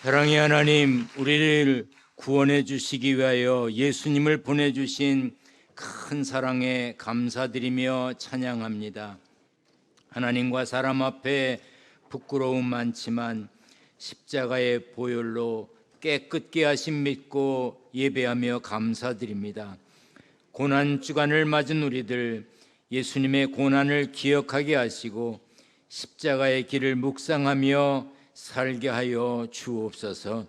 사랑의 하나님, 우리를 구원해 주시기 위하여 예수님을 보내주신 큰 사랑에 감사드리며 찬양합니다. 하나님과 사람 앞에 부끄러움 많지만 십자가의 보혈로 깨끗게 하심 믿고 예배하며 감사드립니다. 고난주간을 맞은 우리들, 예수님의 고난을 기억하게 하시고 십자가의 길을 묵상하며 살게 하여 주옵소서.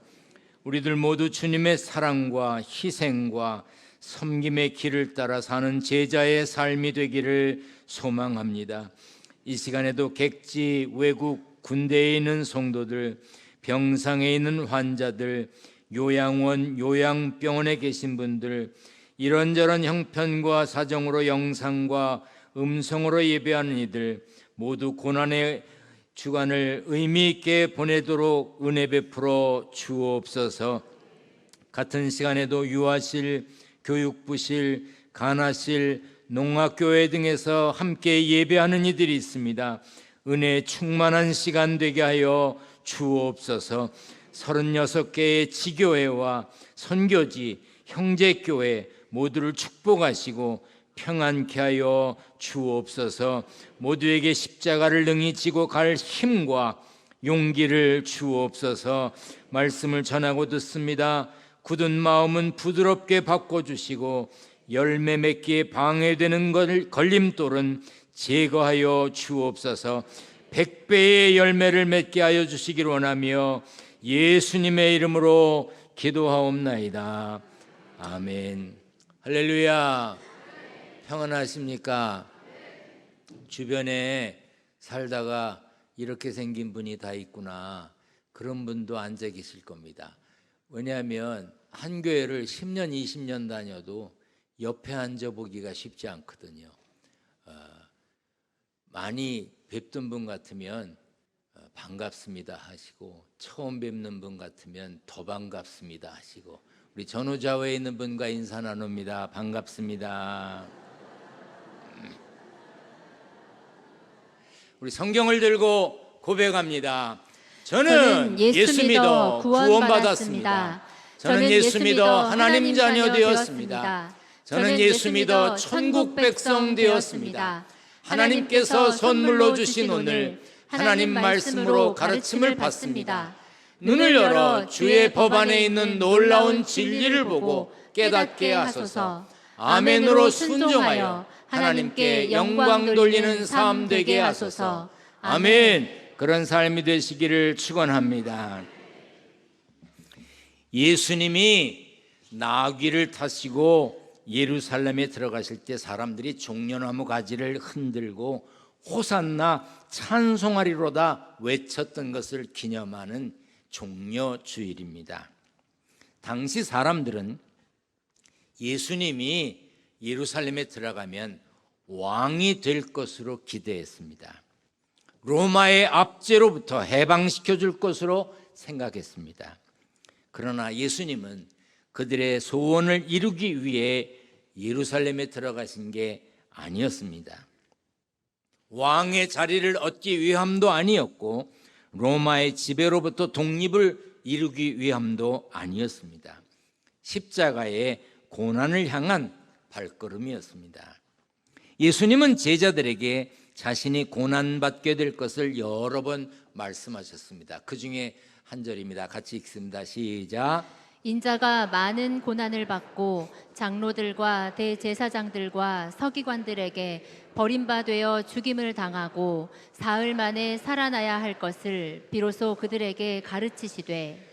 우리들 모두 주님의 사랑과 희생과 섬김의 길을 따라 사는 제자의 삶이 되기를 소망합니다. 이 시간에도 객지, 외국, 군대에 있는 성도들, 병상에 있는 환자들, 요양원, 요양병원에 계신 분들, 이런저런 형편과 사정으로 영상과 음성으로 예배하는 이들 모두 고난의 주간을 의미 있게 보내도록 은혜 베풀어 주옵소서. 같은 시간에도 유아실, 교육부실, 간호실, 농학교회 등에서 함께 예배하는 이들이 있습니다. 은혜 충만한 시간 되게 하여 주옵소서. 36개의 지교회와 선교지, 형제교회 모두를 축복하시고 평안케 하여 주옵소서. 모두에게 십자가를 능히 지고 갈 힘과 용기를 주옵소서. 말씀을 전하고 듣습니다. 굳은 마음은 부드럽게 바꿔주시고 열매 맺기에 방해되는 걸림돌은 제거하여 주옵소서. 100배의 열매를 맺게 하여 주시길 원하며 예수님의 이름으로 기도하옵나이다. 아멘. 할렐루야. 평안하십니까? 주변에 살다가 이렇게 생긴 분이 다 있구나, 그런 분도 앉아 계실 겁니다. 왜냐하면 한 교회를 10년, 20년 다녀도 옆에 앉아보기가 쉽지 않거든요. 많이 뵙던 분 같으면 반갑습니다 하시고, 처음 뵙는 분 같으면 더 반갑습니다 하시고, 우리 전후좌우에 있는 분과 인사 나눕니다. 반갑습니다. 우리 성경을 들고 고백합니다. 저는 예수 믿어 구원받았습니다. 저는 예수 믿어 하나님 자녀 되었습니다. 저는 예수 믿어 천국 백성 되었습니다. 하나님께서 선물로 주신 오늘 하나님 말씀으로 가르침을 받습니다. 눈을 열어 주의 법 안에 있는 놀라운 진리를 보고 깨닫게 하소서. 아멘으로 순종하여 하나님께 영광 돌리는 삶 되게 하소서. 아멘. 그런 삶이 되시기를 축원합니다. 예수님이 나귀를 타시고 예루살렘에 들어가실 때 사람들이 종려나무 가지를 흔들고 호산나 찬송하리로다 외쳤던 것을 기념하는 종려주일입니다. 당시 사람들은 예수님이 예루살렘에 들어가면 왕이 될 것으로 기대했습니다. 로마의 압제로부터 해방시켜 줄 것으로 생각했습니다. 그러나 예수님은 그들의 소원을 이루기 위해 예루살렘에 들어가신 게 아니었습니다. 왕의 자리를 얻기 위함도 아니었고, 로마의 지배로부터 독립을 이루기 위함도 아니었습니다. 십자가의 고난을 향한 발걸음이었습니다. 예수님은 제자들에게 자신이 고난받게 될 것을 여러 번 말씀하셨습니다. 그 중에 한 절입니다. 같이 읽습니다. 시작. 인자가 많은 고난을 받고 장로들과 대제사장들과 서기관들에게 버림받아 죽임을 당하고 사흘 만에 살아나야 할 것을 비로소 그들에게 가르치시되.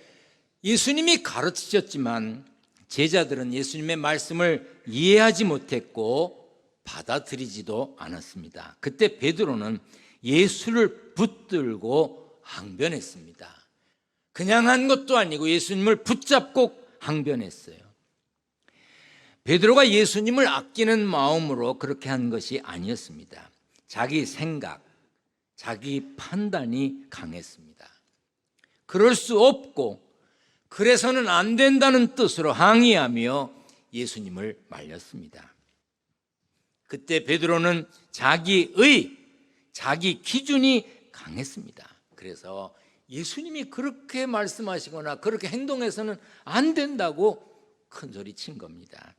예수님이 가르치셨지만 제자들은 예수님의 말씀을 이해하지 못했고 받아들이지도 않았습니다. 그때 베드로는 예수를 붙들고 항변했습니다. 그냥 한 것도 아니고 예수님을 붙잡고 항변했어요. 베드로가 예수님을 아끼는 마음으로 그렇게 한 것이 아니었습니다. 자기 생각, 자기 판단이 강했습니다. 그럴 수 없고 그래서는 안 된다는 뜻으로 항의하며 예수님을 말렸습니다. 그때 베드로는 자기 기준이 강했습니다. 그래서 예수님이 그렇게 말씀하시거나 그렇게 행동해서는 안 된다고 큰 소리 친 겁니다.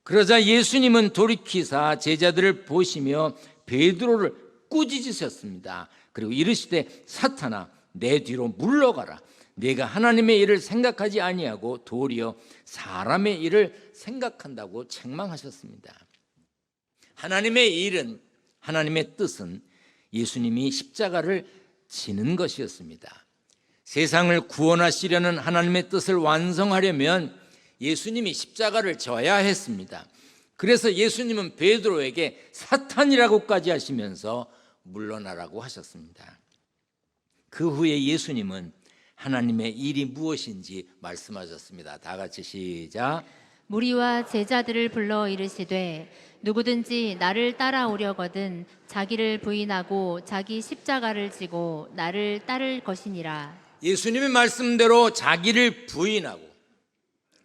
그러자 예수님은 돌이키사 제자들을 보시며 베드로를 꾸짖으셨습니다. 그리고 이르시되 사탄아 내 뒤로 물러가라. 내가 하나님의 일을 생각하지 아니하고 도리어 사람의 일을 생각한다고 책망하셨습니다. 하나님의 일은, 하나님의 뜻은 예수님이 십자가를 지는 것이었습니다. 세상을 구원하시려는 하나님의 뜻을 완성하려면 예수님이 십자가를 져야 했습니다. 그래서 예수님은 베드로에게 사탄이라고까지 하시면서 물러나라고 하셨습니다. 그 후에 예수님은 하나님의 일이 무엇인지 말씀하셨습니다. 다 같이 시작. 무리와 제자들을 불러 이르시되 누구든지 나를 따라오려거든 자기를 부인하고 자기 십자가를 지고 나를 따를 것이니라. 예수님의 말씀대로 자기를 부인하고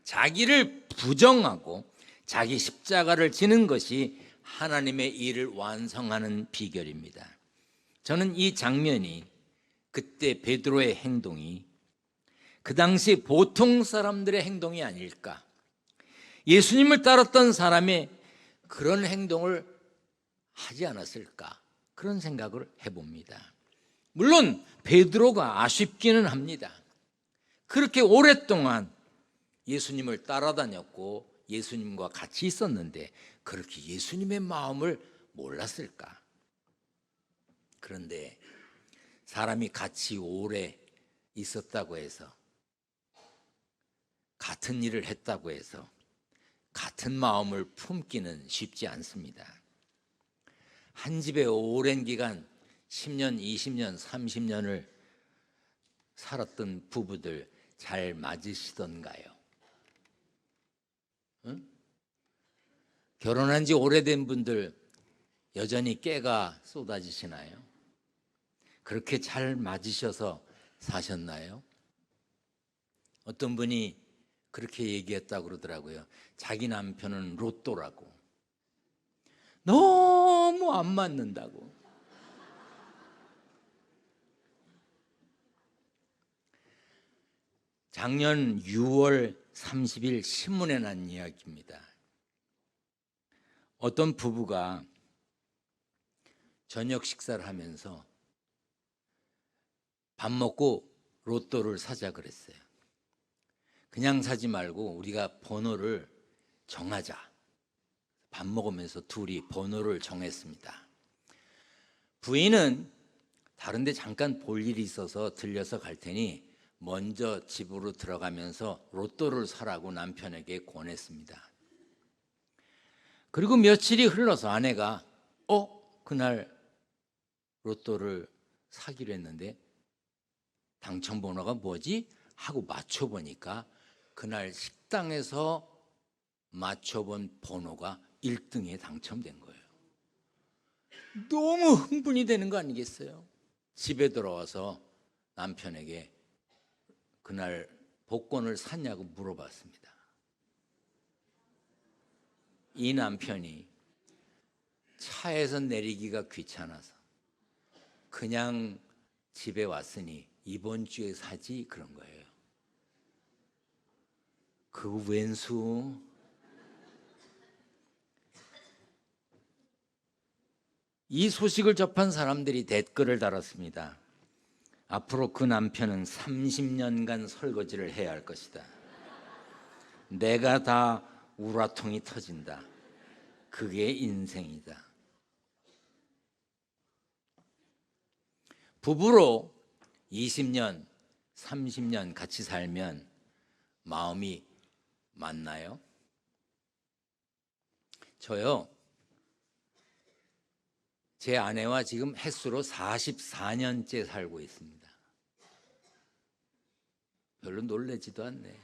자기를 부정하고 자기 십자가를 지는 것이 하나님의 일을 완성하는 비결입니다. 저는 이 장면이, 그때 베드로의 행동이 그 당시 보통 사람들의 행동이 아닐까, 예수님을 따랐던 사람의 그런 행동을 하지 않았을까, 그런 생각을 해봅니다. 물론 베드로가 아쉽기는 합니다. 그렇게 오랫동안 예수님을 따라다녔고 예수님과 같이 있었는데 그렇게 예수님의 마음을 몰랐을까? 그런데 사람이 같이 오래 있었다고 해서, 같은 일을 했다고 해서 같은 마음을 품기는 쉽지 않습니다. 한 집에 오랜 기간 10년, 20년, 30년을 살았던 부부들 잘 맞으시던가요? 응? 결혼한 지 오래된 분들 여전히 깨가 쏟아지시나요? 그렇게 잘 맞으셔서 사셨나요? 어떤 분이 그렇게 얘기했다고 그러더라고요. 자기 남편은 로또라고, 너무 안 맞는다고. 작년 6월 30일 신문에 난 이야기입니다. 어떤 부부가 저녁 식사를 하면서 밥 먹고 로또를 사자 그랬어요. 그냥 사지 말고 우리가 번호를 정하자. 밥 먹으면서 둘이 번호를 정했습니다. 부인은 다른 데 잠깐 볼 일이 있어서 들려서 갈 테니 먼저 집으로 들어가면서 로또를 사라고 남편에게 권했습니다. 그리고 며칠이 흘러서 아내가 그날 로또를 사기로 했는데 당첨번호가 뭐지? 하고 맞춰보니까 그날 식당에서 맞춰본 번호가 1등에 당첨된 거예요. 너무 흥분이 되는 거 아니겠어요? 집에 들어와서 남편에게 그날 복권을 샀냐고 물어봤습니다. 이 남편이 차에서 내리기가 귀찮아서 그냥 집에 왔으니 이번 주에 사지, 그런 거예요. 그 웬수? 이 소식을 접한 사람들이 댓글을 달았습니다. 앞으로 그 남편은 30년간 설거지를 해야 할 것이다. 내가 다 우라통이 터진다. 그게 인생이다. 부부로 20년, 30년 같이 살면 마음이 맞나요? 저요, 제 아내와 지금 햇수로 44년째 살고 있습니다. 별로 놀라지도 않네.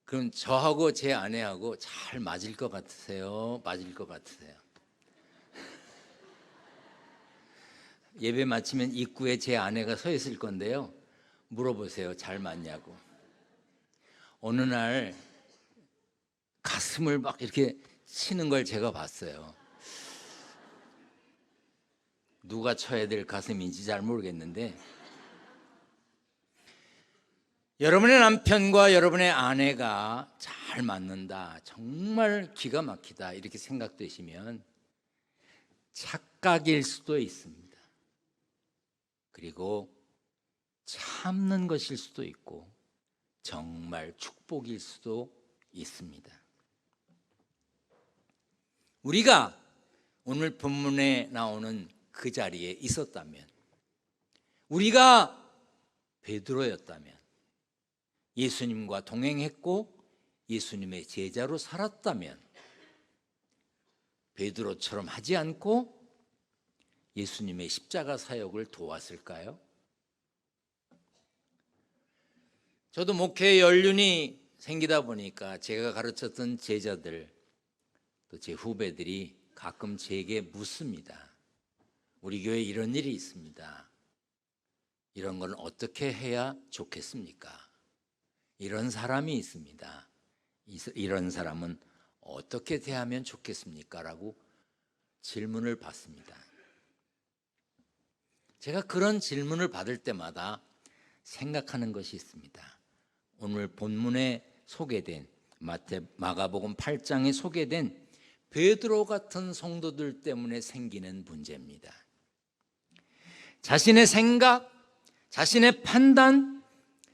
그럼 저하고 제 아내하고 잘 맞을 것 같으세요? 맞을 것 같으세요? 예배 마치면 입구에 제 아내가 서 있을 건데요. 물어보세요. 잘 맞냐고. 어느 날 가슴을 막 이렇게 치는 걸 제가 봤어요. 누가 쳐야 될 가슴인지 잘 모르겠는데, 여러분의 남편과 여러분의 아내가 잘 맞는다, 정말 기가 막히다 이렇게 생각되시면 착각일 수도 있습니다. 그리고 참는 것일 수도 있고 정말 축복일 수도 있습니다. 우리가 오늘 본문에 나오는 그 자리에 있었다면, 우리가 베드로였다면, 예수님과 동행했고 예수님의 제자로 살았다면 베드로처럼 하지 않고 예수님의 십자가 사역을 도왔을까요? 저도 목회 연륜이 생기다 보니까 제가 가르쳤던 제자들, 또 제 후배들이 가끔 제게 묻습니다. 우리 교회에 이런 일이 있습니다. 이런 건 어떻게 해야 좋겠습니까? 이런 사람이 있습니다. 이런 사람은 어떻게 대하면 좋겠습니까? 라고 질문을 받습니다. 제가 그런 질문을 받을 때마다 생각하는 것이 있습니다. 오늘 본문에 소개된 마가복음 8장에 소개된 베드로 같은 성도들 때문에 생기는 문제입니다. 자신의 생각, 자신의 판단,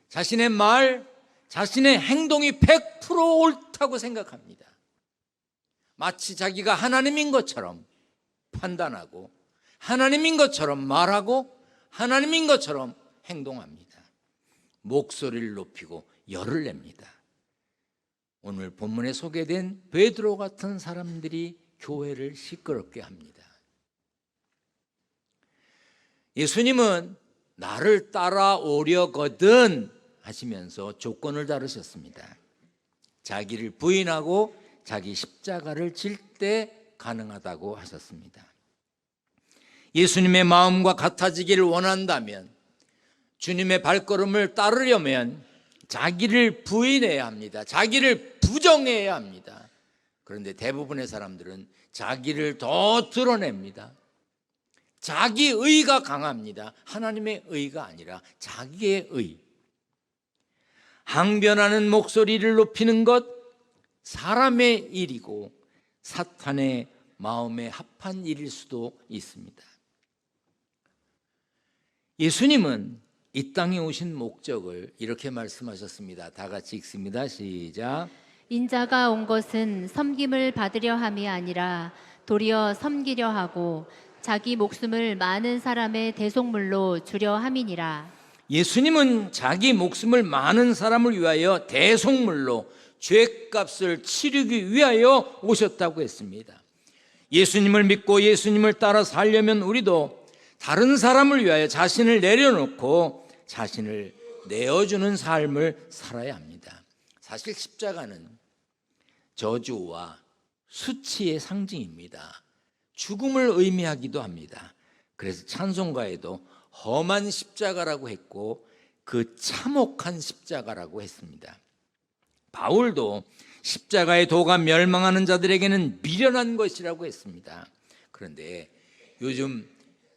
자신의 말, 자신의 행동이 100% 옳다고 생각합니다. 마치 자기가 하나님인 것처럼 판단하고 하나님인 것처럼 말하고 하나님인 것처럼 행동합니다. 목소리를 높이고 열을 냅니다. 오늘 본문에 소개된 베드로 같은 사람들이 교회를 시끄럽게 합니다. 예수님은 나를 따라오려거든 하시면서 조건을 다루셨습니다. 자기를 부인하고 자기 십자가를 질 때 가능하다고 하셨습니다. 예수님의 마음과 같아지기를 원한다면, 주님의 발걸음을 따르려면 자기를 부인해야 합니다. 자기를 부정해야 합니다. 그런데 대부분의 사람들은 자기를 더 드러냅니다. 자기 의가 강합니다. 하나님의 의가 아니라 자기의 의. 항변하는 목소리를 높이는 것, 사람의 일이고 사탄의 마음에 합한 일일 수도 있습니다. 예수님은 이 땅에 오신 목적을 이렇게 말씀하셨습니다. 다 같이 읽습니다. 시작. 인자가 온 것은 섬김을 받으려 함이 아니라 도리어 섬기려 하고 자기 목숨을 많은 사람의 대속물로 주려 함이니라. 예수님은 자기 목숨을 많은 사람을 위하여 대속물로 죄값을 치르기 위하여 오셨다고 했습니다. 예수님을 믿고 예수님을 따라 살려면 우리도 다른 사람을 위하여 자신을 내려놓고 자신을 내어주는 삶을 살아야 합니다. 사실 십자가는 저주와 수치의 상징입니다. 죽음을 의미하기도 합니다. 그래서 찬송가에도 험한 십자가라고 했고 그 참혹한 십자가라고 했습니다. 바울도 십자가의 도가 멸망하는 자들에게는 미련한 것이라고 했습니다. 그런데 요즘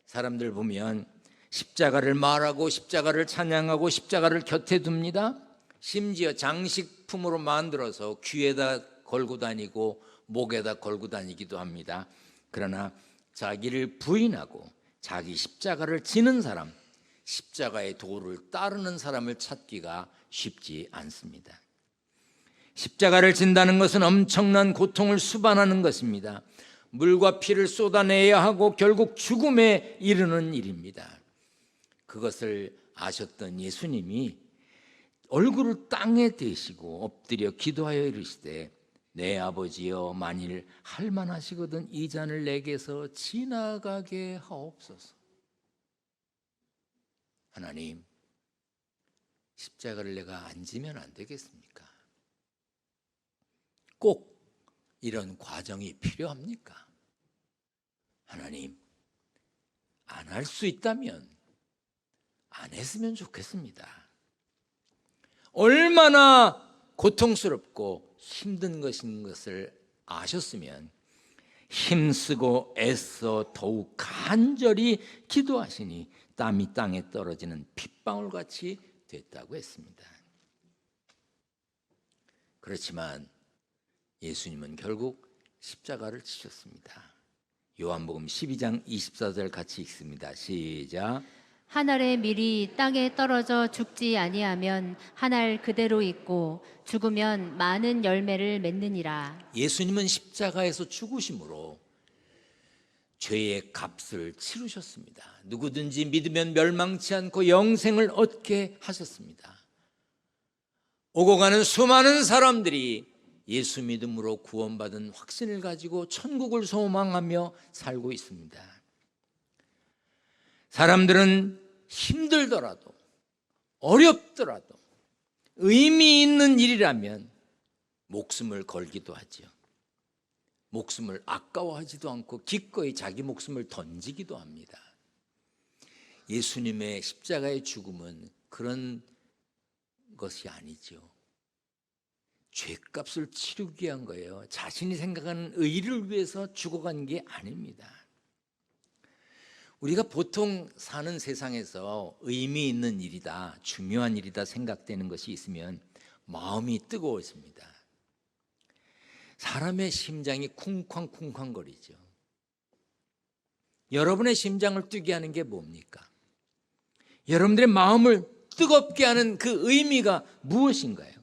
사람들 보면 십자가를 말하고 십자가를 찬양하고 십자가를 곁에 둡니다. 심지어 장식품으로 만들어서 귀에다 걸고 다니고 목에다 걸고 다니기도 합니다. 그러나 자기를 부인하고 자기 십자가를 지는 사람, 십자가의 도를 따르는 사람을 찾기가 쉽지 않습니다. 십자가를 진다는 것은 엄청난 고통을 수반하는 것입니다. 물과 피를 쏟아내야 하고 결국 죽음에 이르는 일입니다. 그것을 아셨던 예수님이 얼굴을 땅에 대시고 엎드려 기도하여 이르시되 내 아버지여 만일 할만하시거든 이 잔을 내게서 지나가게 하옵소서. 하나님, 십자가를 내가 안 지면 안 되겠습니까? 꼭 이런 과정이 필요합니까? 하나님, 안 할 수 있다면 안 했으면 좋겠습니다. 얼마나 고통스럽고 힘든 것인 것을 아셨으면 힘쓰고 애써 더욱 간절히 기도하시니 땀이 땅에 떨어지는 핏방울같이 됐다고 했습니다. 그렇지만 예수님은 결국 십자가를 지셨습니다. 요한복음 12장 24절 같이 읽습니다. 시작. 한 알의 밀이 땅에 떨어져 죽지 아니하면 한 알 그대로 있고 죽으면 많은 열매를 맺느니라. 예수님은 십자가에서 죽으심으로 죄의 값을 치르셨습니다. 누구든지 믿으면 멸망치 않고 영생을 얻게 하셨습니다. 오고 가는 수많은 사람들이 예수 믿음으로 구원받은 확신을 가지고 천국을 소망하며 살고 있습니다. 사람들은 힘들더라도 어렵더라도 의미 있는 일이라면 목숨을 걸기도 하죠. 목숨을 아까워하지도 않고 기꺼이 자기 목숨을 던지기도 합니다. 예수님의 십자가의 죽음은 그런 것이 아니죠. 죄값을 치르기 위한 거예요. 자신이 생각하는 의를 위해서 죽어간 게 아닙니다. 우리가 보통 사는 세상에서 의미 있는 일이다, 중요한 일이다 생각되는 것이 있으면 마음이 뜨거워집니다. 사람의 심장이 쿵쾅쿵쾅거리죠. 여러분의 심장을 뛰게 하는 게 뭡니까? 여러분들의 마음을 뜨겁게 하는 그 의미가 무엇인가요?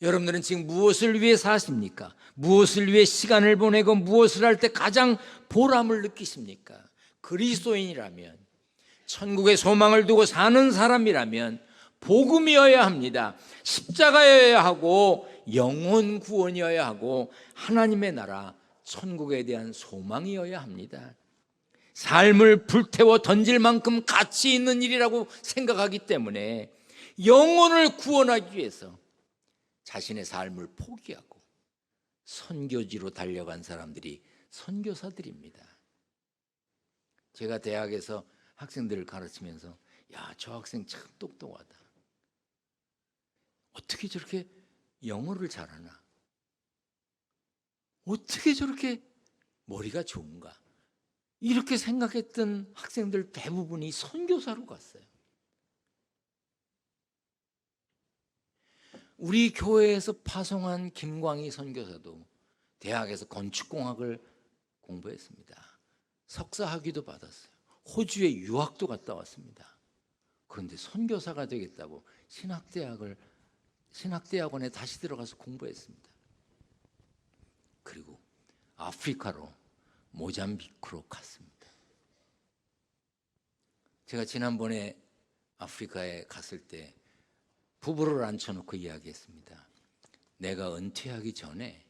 여러분들은 지금 무엇을 위해 사십니까? 무엇을 위해 시간을 보내고 무엇을 할 때 가장 보람을 느끼십니까? 그리스도인이라면, 천국의 소망을 두고 사는 사람이라면 복음이어야 합니다. 십자가여야 하고 영혼 구원이어야 하고 하나님의 나라, 천국에 대한 소망이어야 합니다. 삶을 불태워 던질 만큼 가치 있는 일이라고 생각하기 때문에 영혼을 구원하기 위해서 자신의 삶을 포기하고 선교지로 달려간 사람들이 선교사들입니다. 제가 대학에서 학생들을 가르치면서 야, 저 학생 참 똑똑하다. 어떻게 저렇게 영어를 잘하나? 어떻게 저렇게 머리가 좋은가? 이렇게 생각했던 학생들 대부분이 선교사로 갔어요. 우리 교회에서 파송한 김광희 선교사도 대학에서 건축공학을 공부했습니다. 석사 학위도 받았어요. 호주에 유학도 갔다 왔습니다. 그런데 선교사가 되겠다고 신학대학원에 다시 들어가서 공부했습니다. 그리고 아프리카로 모잠비크로 갔습니다. 제가 지난번에 아프리카에 갔을 때 부부를 앉혀놓고 이야기했습니다. 내가 은퇴하기 전에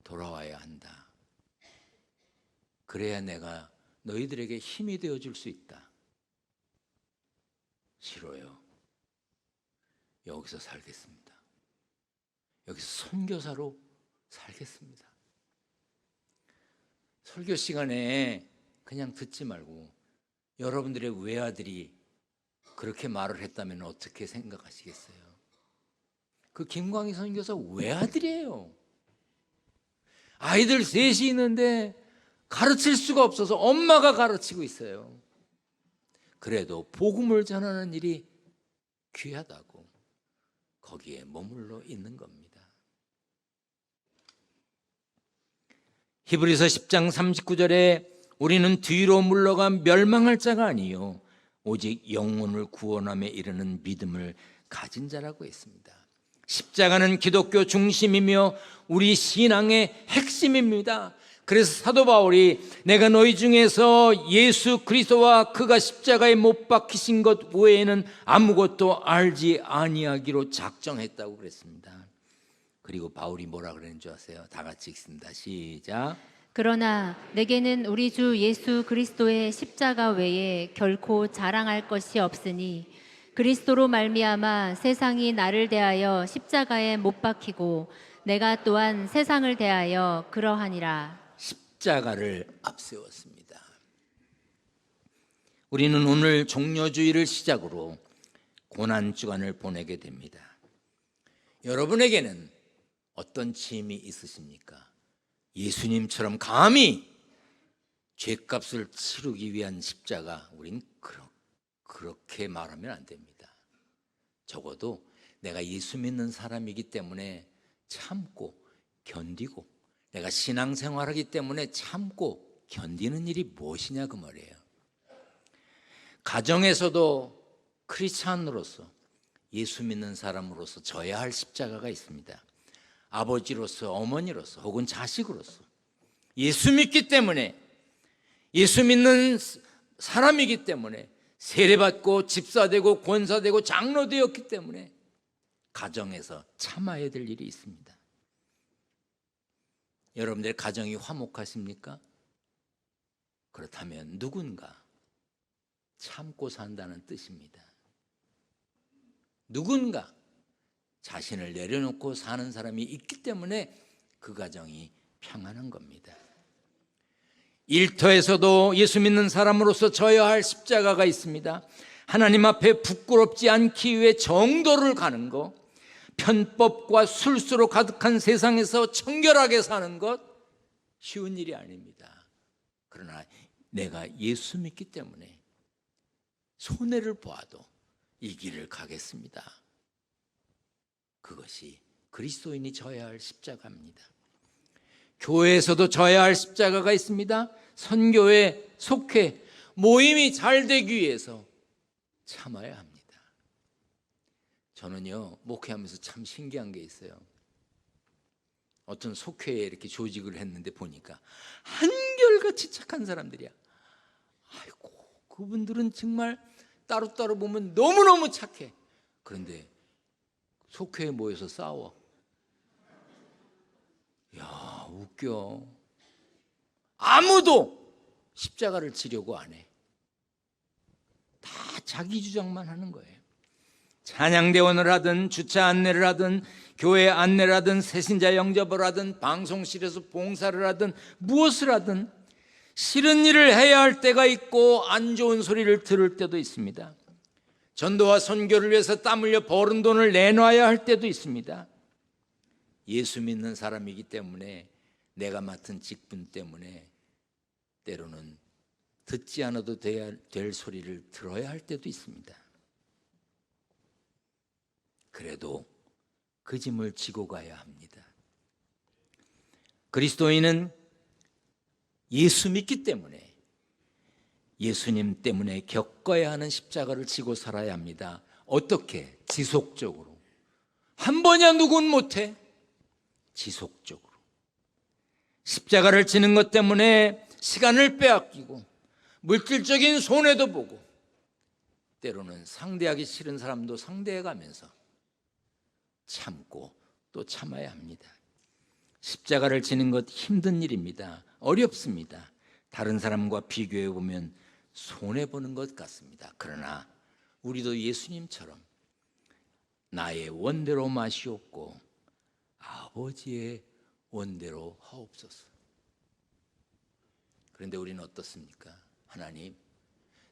돌아와야 한다. 그래야 내가 너희들에게 힘이 되어줄 수 있다. 싫어요. 여기서 살겠습니다. 여기서 선교사로 살겠습니다. 설교 시간에 그냥 듣지 말고 여러분들의 외아들이 그렇게 말을 했다면 어떻게 생각하시겠어요? 그 김광희 선교사 외아들이에요. 아이들 셋이 있는데 가르칠 수가 없어서 엄마가 가르치고 있어요. 그래도 복음을 전하는 일이 귀하다고 거기에 머물러 있는 겁니다. 히브리서 10장 39절에 우리는 뒤로 물러가 멸망할 자가 아니요 오직 영혼을 구원함에 이르는 믿음을 가진 자라고 했습니다. 십자가는 기독교 중심이며 우리 신앙의 핵심입니다. 그래서 사도 바울이 내가 너희 중에서 예수 그리스도와 그가 십자가에 못 박히신 것 외에는 아무것도 알지 아니하기로 작정했다고 그랬습니다. 그리고 바울이 뭐라 그랬는 줄 아세요? 다 같이 읽습니다. 시작. 그러나 내게는 우리 주 예수 그리스도의 십자가 외에 결코 자랑할 것이 없으니 그리스도로 말미암아 세상이 나를 대하여 십자가에 못 박히고 내가 또한 세상을 대하여 그러하니라. 십자가를 앞세웠습니다. 우리는 오늘 종려주일을 시작으로 고난주간을 보내게 됩니다. 여러분에게는 어떤 짐이 있으십니까? 예수님처럼 감히 죄값을 치르기 위한 십자가, 우린 그렇게 말하면 안 됩니다. 적어도 내가 예수 믿는 사람이기 때문에 참고 견디고, 내가 신앙생활하기 때문에 참고 견디는 일이 무엇이냐 그 말이에요. 가정에서도 크리스찬으로서, 예수 믿는 사람으로서 져야 할 십자가가 있습니다. 아버지로서, 어머니로서, 혹은 자식으로서 예수 믿기 때문에, 예수 믿는 사람이기 때문에, 세례받고 집사되고 권사되고 장로되었기 때문에 가정에서 참아야 될 일이 있습니다. 여러분들의 가정이 화목하십니까? 그렇다면 누군가 참고 산다는 뜻입니다. 누군가 자신을 내려놓고 사는 사람이 있기 때문에 그 가정이 평안한 겁니다. 일터에서도 예수 믿는 사람으로서 져야 할 십자가가 있습니다. 하나님 앞에 부끄럽지 않기 위해 정도를 가는 것, 편법과 술수로 가득한 세상에서 청결하게 사는 것, 쉬운 일이 아닙니다. 그러나 내가 예수 믿기 때문에 손해를 보아도 이 길을 가겠습니다. 그것이 그리스도인이 져야 할 십자가입니다. 교회에서도 져야 할 십자가가 있습니다. 선교회, 속회, 모임이 잘 되기 위해서 참아야 합니다. 저는요, 목회하면서 참 신기한 게 있어요. 어떤 속회에 이렇게 조직을 했는데 보니까 한결같이 착한 사람들이야. 아이고, 그분들은 정말 따로따로 보면 너무너무 착해. 그런데 속회에 모여서 싸워. 야, 웃겨. 아무도 십자가를 지려고 안 해. 다 자기 주장만 하는 거예요. 찬양대원을 하든, 주차 안내를 하든, 교회 안내를 하든, 새신자 영접을 하든, 방송실에서 봉사를 하든, 무엇을 하든 싫은 일을 해야 할 때가 있고 안 좋은 소리를 들을 때도 있습니다. 전도와 선교를 위해서 땀 흘려 벌은 돈을 내놔야 할 때도 있습니다. 예수 믿는 사람이기 때문에, 내가 맡은 직분 때문에 때로는 듣지 않아도 될 소리를 들어야 할 때도 있습니다. 그래도 그 짐을 지고 가야 합니다. 그리스도인은 예수 믿기 때문에, 예수님 때문에 겪어야 하는 십자가를 지고 살아야 합니다. 어떻게? 지속적으로. 한 번이야 누군 못해? 지속적으로. 십자가를 지는 것 때문에 시간을 빼앗기고 물질적인 손해도 보고, 때로는 상대하기 싫은 사람도 상대해 가면서 참고 또 참아야 합니다. 십자가를 지는 것 힘든 일입니다. 어렵습니다. 다른 사람과 비교해 보면 손해보는 것 같습니다. 그러나 우리도 예수님처럼 나의 원대로 마시옵고 아버지의 원대로 하옵소서. 그런데 우리는 어떻습니까? 하나님,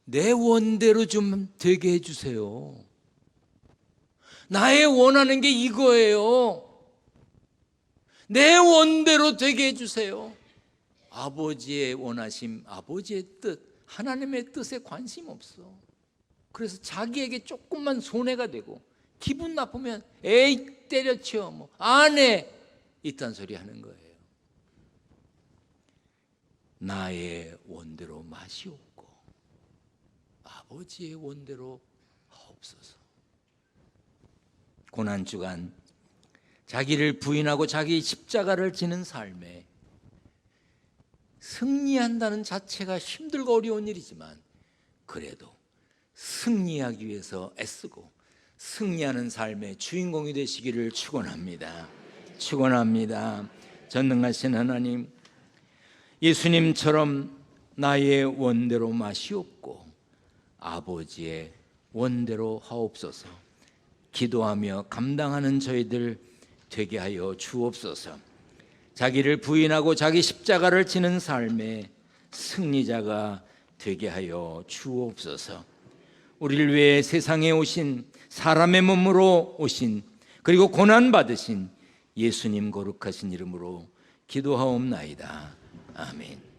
내 원대로 좀 되게 해주세요. 나의 원하는 게 이거예요. 내 원대로 되게 해주세요. 아버지의 원하심, 아버지의 뜻, 하나님의 뜻에 관심 없어. 그래서 자기에게 조금만 손해가 되고 기분 나쁘면 에이 때려쳐, 뭐 안 해, 이딴 소리 하는 거예요. 나의 원대로 마시옵고 아버지의 원대로 하옵소서. 고난주간 자기를 부인하고 자기 십자가를 지는 삶에 승리한다는 자체가 힘들고 어려운 일이지만, 그래도 승리하기 위해서 애쓰고 승리하는 삶의 주인공이 되시기를 축원합니다. 축원합니다. 전능하신 하나님, 예수님처럼 나의 원대로 마시옵고 아버지의 원대로 하옵소서. 기도하며 감당하는 저희들 되게 하여 주옵소서. 자기를 부인하고 자기 십자가를 지는 삶의 승리자가 되게 하여 주옵소서. 우리를 위해 세상에 오신, 사람의 몸으로 오신, 그리고 고난받으신 예수님 거룩하신 이름으로 기도하옵나이다. 아멘.